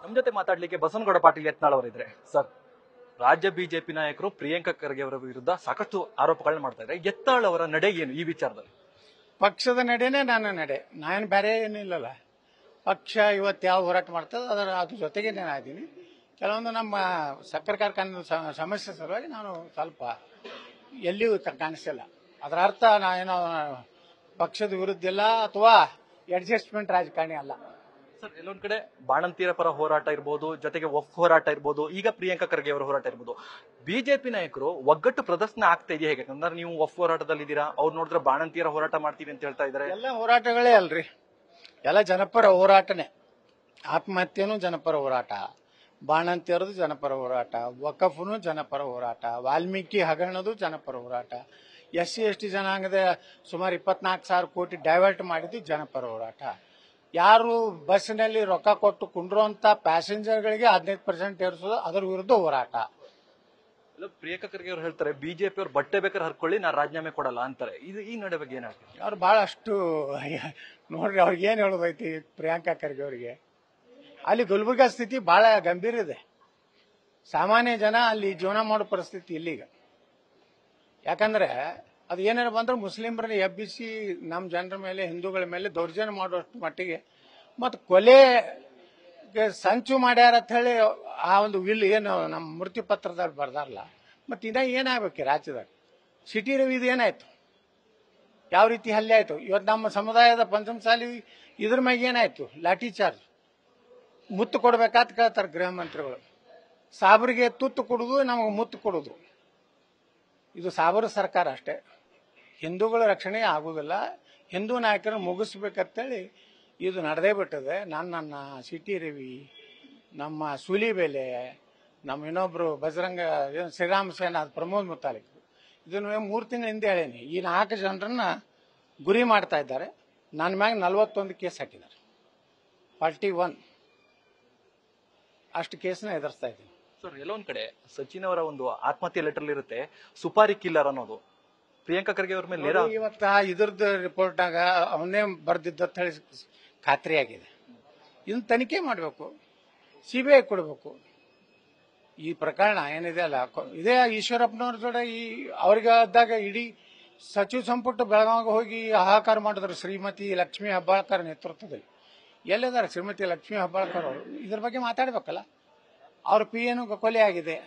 ನಮ್ಮ ಜೊತೆ ಮಾತಾಡ್ಲಿಕ್ಕೆ ಬಸವನಗೌಡ ಪಾಟೀಲ್ ಯತ್ನಾಳ್ ಅವರಿದ್ರೆ. ಸರ್, ರಾಜ್ಯ ಬಿಜೆಪಿ ನಾಯಕರು ಪ್ರಿಯಾಂಕಾ ಖರ್ಗೆ ಅವರ ವಿರುದ್ಧ ಸಾಕಷ್ಟು ಆರೋಪಗಳನ್ನ ಮಾಡ್ತಾ ಇದ್ದಾರೆ. ಯತ್ನಾಳ್ ಅವರ ನಡೆ ಏನು ಈ ವಿಚಾರದಲ್ಲಿ? ಪಕ್ಷದ ನಡೆನೇ ನನ್ನ ನಡೆ, ನಾನು ಬೇರೆ ಏನಿಲ್ಲಲ್ಲ. ಪಕ್ಷ ಇವತ್ತು ಯಾವ ಹೋರಾಟ ಮಾಡ್ತದೆ ಅದ್ರ ಜೊತೆಗೆ ನಾನು ಇದ್ದೀನಿ. ಕೆಲವೊಂದು ನಮ್ಮ ಸಕ್ಕರೆ ಕಾರ್ಖಾನೆ ಸಮಸ್ಯೆ ಸಲುವಾಗಿ ನಾನು ಸ್ವಲ್ಪ ಎಲ್ಲಿಯೂ ಕಾಣಿಸಿಲ್ಲ. ಅದರ ಅರ್ಥ ನಾನೇನೋ ಪಕ್ಷದ ವಿರುದ್ಧ ಇಲ್ಲ ಅಥವಾ ಅಡ್ಜಸ್ಟ್ಮೆಂಟ್ ರಾಜಕಾರಣಿ ಅಲ್ಲ. ಸರ್, ಎಲ್ಲೊಂದ್ ಕಡೆ ಬಾಣಂತಿಯರ ಪರ ಹೋರಾಟ ಇರ್ಬೋದು, ಜೊತೆಗೆ ವಕ್ಫ್ ಹೋರಾಟ ಇರ್ಬೋದು, ಈಗ ಪ್ರಿಯಾಂಕಾ ಖರ್ಗೆ ಅವರ ಹೋರಾಟ ಇರ್ಬೋದು. ಬಿಜೆಪಿ ನಾಯಕರು ಒಗ್ಗಟ್ಟು ಪ್ರದರ್ಶನ ಆಗ್ತಾ ಇದೆಯಾ ಹೇಗೆ? ಯಾಕಂದ್ರೆ ನೀವು ವಕ್ಫ್ ಹೋರಾಟದಲ್ಲಿ ಇದ್ದೀರಾ, ಅವ್ರು ನೋಡಿದ್ರೆ ಬಾಣಂತಿಯರ ಹೋರಾಟ ಮಾಡ್ತೀವಿ ಅಂತ ಹೇಳ್ತಾ ಇದ್ದಾರೆ. ಎಲ್ಲ ಹೋರಾಟಗಳೇ ಅಲ್ರಿ, ಎಲ್ಲ ಜನಪರ ಹೋರಾಟನೇ. ಆತ್ಮಹತ್ಯೆನೂ ಜನಪರ ಹೋರಾಟ, ಬಾಣಂತಿಯರದು ಜನಪರ ಹೋರಾಟ, ವಕಫ್ನು ಜನಪರ ಹೋರಾಟ, ವಾಲ್ಮೀಕಿ ಹಗರಣದು ಜನಪರ ಹೋರಾಟ, SC/ST ಜನಾಂಗದ ಸುಮಾರು 24,000 ಕೋಟಿ ಡೈವರ್ಟ್ ಮಾಡಿದ್ದು ಜನಪರ ಹೋರಾಟ. ಯಾರು ಬಸ್ನಲ್ಲಿ ರೊಕ್ಕ ಕೊಟ್ಟು ಕುಂಡ್ರುವಂತ ಪ್ಯಾಸೆಂಜರ್ಗಳಿಗೆ 15% ಏರಿಸೋದು ಅದರ ವಿರುದ್ಧ ಹೋರಾಟ. ಪ್ರಿಯಾಂಕಾ ಖರ್ಗೆ ಅವರು ಹೇಳ್ತಾರೆ ಬಿಜೆಪಿ ಅವ್ರು ಬಟ್ಟೆ ಬೇಕಾದ್ರೆ ಹರ್ಕೊಳ್ಳಿ, ನಾನು ರಾಜೀನಾಮೆ ಕೊಡಲ್ಲ ಅಂತಾರೆ. ಇದು ಈ ನಡೆ ಬಗ್ಗೆ ಏನಾಗ್ತದೆ? ಅವ್ರು ಬಹಳಷ್ಟು ನೋಡ್ರಿ, ಅವ್ರಿಗೆ ಏನ್ ಹೇಳೋದೈತಿ ಪ್ರಿಯಾಂಕಾ ಖರ್ಗೆ ಅವರಿಗೆ. ಅಲ್ಲಿ ಗುಲ್ಬರ್ಗಾ ಸ್ಥಿತಿ ಬಹಳ ಗಂಭೀರ ಇದೆ. ಸಾಮಾನ್ಯ ಜನ ಅಲ್ಲಿ ಜೀವನ ಮಾಡೋ ಪರಿಸ್ಥಿತಿ ಇಲ್ಲೀಗ. ಯಾಕಂದ್ರೆ ಅದು ಏನಾರ ಬಂದ್ರೆ ಮುಸ್ಲಿಮರನ್ನ ಎಬ್ಬಿಸಿ ನಮ್ಮ ಜನರ ಮೇಲೆ, ಹಿಂದೂಗಳ ಮೇಲೆ ದೌರ್ಜನ್ಯ ಮಾಡುವಷ್ಟು ಮಟ್ಟಿಗೆ ಮತ್ತು ಕೊಲೆಗೆ ಸಂಚು ಮಾಡ್ಯಾರ ಅಂತ ಹೇಳಿ ಆ ಒಂದು ವಿಲ್ ಏನು ನಮ್ಮ ಮೃತ್ಯು ಪತ್ರದಲ್ಲಿ ಬರ್ದಾರಲ್ಲ, ಮತ್ತೆ ಇನ್ನ ಏನಾಗ್ಬೇಕು ರಾಜ್ಯದಾಗ? ಸಿಟಿ ರವಿ ಇದು ಏನಾಯ್ತು? ಯಾವ ರೀತಿ ಹಲ್ಲೆ ಆಯ್ತು? ಇವತ್ತು ನಮ್ಮ ಸಮುದಾಯದ ಪಂಚಮಸಾಲಿ ಇದ್ರ ಮ್ಯಾಗ ಏನಾಯ್ತು? ಲಾಠಿ ಚಾರ್ಜ್. ಮುತ್ತು ಕೊಡ್ಬೇಕಂತ ಕೇಳ್ತಾರೆ ಗೃಹ ಮಂತ್ರಿಗಳು. ಸಾಬ್ರಿಗೆ ತುತ್ತು ಕೊಡುದು, ನಮಗೆ ಮುತ್ತು ಕೊಡುದು. ಇದು ಸಾಬರ ಸರ್ಕಾರ ಅಷ್ಟೇ. ಹಿಂದೂಗಳ ರಕ್ಷಣೆ ಆಗುದಿಲ್ಲ. ಹಿಂದೂ ನಾಯಕರನ್ನು ಮುಗಿಸ್ಬೇಕಂತೇಳಿ ಇದು ನಡೆದೇ ಬಿಟ್ಟದೆ. ನನ್ನ ಸಿಟಿ ರವಿ, ನಮ್ಮ ಸೂಲಿಬೇಲೆ, ನಮ್ಮ ಇನ್ನೊಬ್ರು ಬಜರಂಗ ಶ್ರೀರಾಮ ಸೇನಾ ಪ್ರಮೋದ್ ಮುತಾಲಿಕ್, ಇದನ್ನು 3 ತಿಂಗಳ ಹಿಂದೆ ಹೇಳೇನಿ. ಈ 4 ಜನರನ್ನ ಗುರಿ ಮಾಡ್ತಾ ಇದ್ದಾರೆ. ನನ್ನ ಮ್ಯಾಗ 41 ಕೇಸ್ ಹಾಕಿದ್ದಾರೆ. 41 ಅಷ್ಟು ಕೇಸ್ನ ಎದುರಿಸ್ತಾ ಇದ್ದೀನಿ. ಸರ್, ಎಲ್ಲೊಂದ್ ಕಡೆ ಸಚಿನ್ ಅವರ ಒಂದು ಆತ್ಮಹತ್ಯೆ ಲೆಟರ್ ಇರುತ್ತೆ ಸುಪಾರಿ ಕಿಲ್ಲರ್ ಅನ್ನೋದು. ಪ್ರಿಯಾಂಕಾ ಖರ್ಗೆ ಅವ್ರ ಮೇಲೆ ಇವತ್ತ ಇದ್ರದ್ದು ರಿಪೋರ್ಟ್ ಆಗ ಅವನ್ನೇ ಬರ್ದಿದ್ದ ಹೇಳಿ ಖಾತ್ರಿ ಆಗಿದೆ. ಇದನ್ನ ತನಿಖೆ ಮಾಡಬೇಕು, CBI ಕೊಡಬೇಕು. ಈ ಪ್ರಕರಣ ಏನಿದೆ ಅಲ್ಲ, ಇದೇ ಈಶ್ವರಪ್ಪನವ್ರ ಜೊತೆ ಅವ್ರಿಗೆ ಆದಾಗ ಇಡೀ ಸಚಿವ ಸಂಪುಟ ಬೆಳಗಾವಿಗೆ ಹೋಗಿ ಹಾಹಾಕಾರ ಮಾಡಿದ್ರು ಶ್ರೀಮತಿ ಲಕ್ಷ್ಮೀ ಹೆಬ್ಬಾಳ್ಕರ್ ನೇತೃತ್ವದಲ್ಲಿ. ಎಲ್ಲಿದ್ದಾರೆ ಶ್ರೀಮತಿ ಲಕ್ಷ್ಮೀ ಹೆಬ್ಬಾಳ್ಕರ್ ಅವರು? ಇದ್ರ ಬಗ್ಗೆ ಮಾತಾಡ್ಬೇಕಲ್ಲ. ಅವ್ರ PN ಕೊಲೆ ಆಗಿದೆ,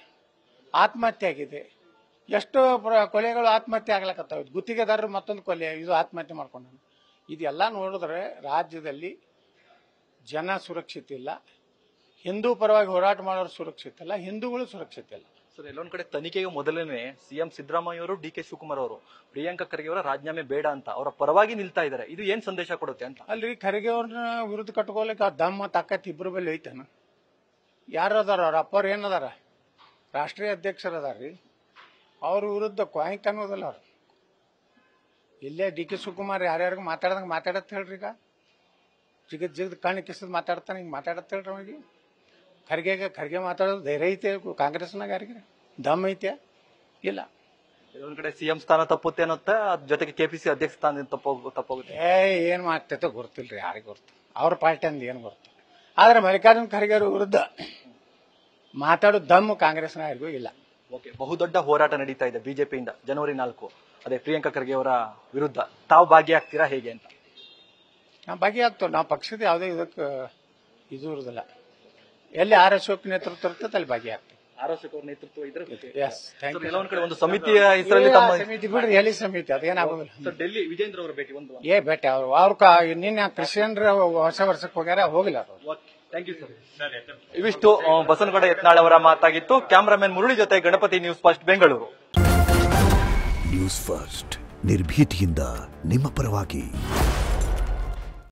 ಆತ್ಮಹತ್ಯೆ ಆಗಿದೆ. ಎಷ್ಟು ಕೊಲೆಗಳು ಆತ್ಮಹತ್ಯೆ ಆಗ್ಲಕತ್ತಾವ. ಗುತ್ತಿಗೆದಾರರು ಮತ್ತೊಂದು ಕೊಲೆ, ಇದು ಆತ್ಮಹತ್ಯೆ ಮಾಡ್ಕೊಂಡ. ಇದೆಲ್ಲ ನೋಡಿದ್ರೆ ರಾಜ್ಯದಲ್ಲಿ ಜನ ಸುರಕ್ಷಿತ ಇಲ್ಲ, ಹಿಂದೂ ಪರವಾಗಿ ಹೋರಾಟ ಮಾಡೋರು ಸುರಕ್ಷಿತ ಇಲ್ಲ, ಹಿಂದೂಗಳು ಸುರಕ್ಷಿತ ಇಲ್ಲ. ಸರ್, ಎಲ್ಲೊಂದ್ ಕಡೆ ತನಿಖೆಗೆ ಮೊದಲನೇ CM ಸಿದ್ದರಾಮಯ್ಯ ಅವರು, DK ಶಿವಕುಮಾರ್ ಅವರು ಪ್ರಿಯಾಂಕಾ ಖರ್ಗೆ ಅವರ ರಾಜೀನಾಮೆ ಬೇಡ ಅಂತ ಅವರ ಪರವಾಗಿ ನಿಲ್ತಾ ಇದ್ದಾರೆ. ಇದು ಏನ್ ಸಂದೇಶ ಕೊಡುತ್ತೆ ಅಂತ? ಅಲ್ರಿ, ಖರ್ಗೆ ಅವ್ರನ್ನ ವಿರುದ್ಧ ಕಟ್ಕೋಲಿಕ್ಕೆ ದಮ್ಮ ತಾಕತ್ ಇಬ್ಬರು ಬಲ್ಲಿ ಐತನ? ಯಾರು ಅದಾರ? ಅವ್ರ ಅಪ್ಪವ್ರು ಏನದಾರ? ರಾಷ್ಟ್ರೀಯ ಅಧ್ಯಕ್ಷರು ಅದಾರ್ರಿ. ಅವ್ರ ವಿರುದ್ಧ ಕ್ವಾಯಿಂಕ್ ಅನ್ನೋದಲ್ಲ. ಅವ್ರು ಇಲ್ಲೇ DK ಶಿವಕುಮಾರ್ ಯಾರ್ಯಾರಿಗೂ ಮಾತಾಡ್ದಂಗೆ ಮಾತಾಡತ್ ಹೇಳ್ರಿ. ಈಗ ಜಿಗದ್ ಕಣ್ಣು ಕಿಸದ್ ಮಾತಾಡ್ತಾನೆ, ಹಿಂಗೆ ಮಾತಾಡತ್ ಹೇಳ್ರಿ. ಅವಾಗಿ ಖರ್ಗೆ ಮಾತಾಡೋದು ಧೈರ್ಯ ಐತೆ ಕಾಂಗ್ರೆಸ್ನಾಗ? ಯಾರಿಗೆ ದಮ್ ಐತೆ? ಇಲ್ಲ. ಒಂದ್ ಕಡೆ CM ಸ್ಥಾನ ತಪ್ಪುತ್ತೆ ಅನ್ನತ್ತೆ, ಅದ್ರ ಜೊತೆಗೆ KPC ಅಧ್ಯಕ್ಷ ಸ್ಥಾನ ತಪ್ಪೋಗುತ್ತೆ. ಏನ್ ಮಾಡ್ತೈತೋ ಗೊತ್ತಿಲ್ರಿ, ಯಾರಿಗೆ ಗೊತ್ತು. ಅವ್ರ ಪಾರ್ಟಿ ಅಂದ್ ಏನ್ ಗೊತ್ತು. ಆದ್ರೆ ಮಲ್ಲಿಕಾರ್ಜುನ ಖರ್ಗೆ ಅವ್ರ ವಿರುದ್ಧ ಮಾತಾಡೋ ದಮ್ಮು ಕಾಂಗ್ರೆಸ್ನಾಗೂ ಇಲ್ಲ. ಓಕೆ, ಬಹುದೊಡ್ಡ ಹೋರಾಟ ನಡೀತಾ ಇದೆ ಬಿಜೆಪಿಯಿಂದ ಜನವರಿ 4. ಅದೇ ಪ್ರಿಯಾಂಕಾ ಖರ್ಗೆ ಅವರ ವಿರುದ್ಧ ತಾವು ಭಾಗಿಯಾಗ್ತೀರಾ ಹೇಗೆ ಅಂತ? ನಾವು ಭಾಗಿಯಾಗ್ತೇವೆ. ನಾವು ಪಕ್ಷದ ಯಾವುದೇ ಇದಕ್ಕೆ ಇದು ಇರುದಿಲ್ಲ. ಎಲ್ಲಿ R. ಅಶೋಕ್ ನೇತೃತ್ವ ಇರ್ತದೆ ಅಲ್ಲಿ ಭಾಗಿಯಾಗ್ತೇವೆ. R. ಅಶೋಕ್ ಅವ್ರ ನೇತೃತ್ವ ಇದ್ರೆ ಕೆಲವೊಂದು ಕಡೆ ಒಂದು ಸಮಿತಿಯ ಹೆಸರಲ್ಲಿ ಸಮಿತಿ ಬಿಡ್ರಿ, ಎಲ್ಲಿ ಸಮಿತಿ ಅದೇನಾಗೋದಿಲ್ಲ. ಡೆಲ್ಲಿ ವಿಜೇಂದ್ರ ಅವರ ಭೇಟಿ ಒಂದು ಭೇಟಿ ಅವ್ರು ನಿನ್ನೆ ಕ್ರಿಶ್ಚಿಯನ್ರ ಹೊಸ ವರ್ಷಕ್ಕೆ ಹೋಗ್ಯಾರ, ಹೋಗಿಲ್ಲ ಅವರು. Thank you sir. ಇವಿಷ್ಟು ಬಸವನಗೌಡ ಯತ್ನಾಳ್ ಅವರ ಮಾತಾಗಿತ್ತು. ಕ್ಯಾಮರಾಮನ್ ಮುರಳಿ ಜೊತೆ Ganapati, News First Bengaluru. News First ನಿರ್ಭೀತಿಯಿಂದ ನಿಮ್ಮ ಪರವಾಗಿ.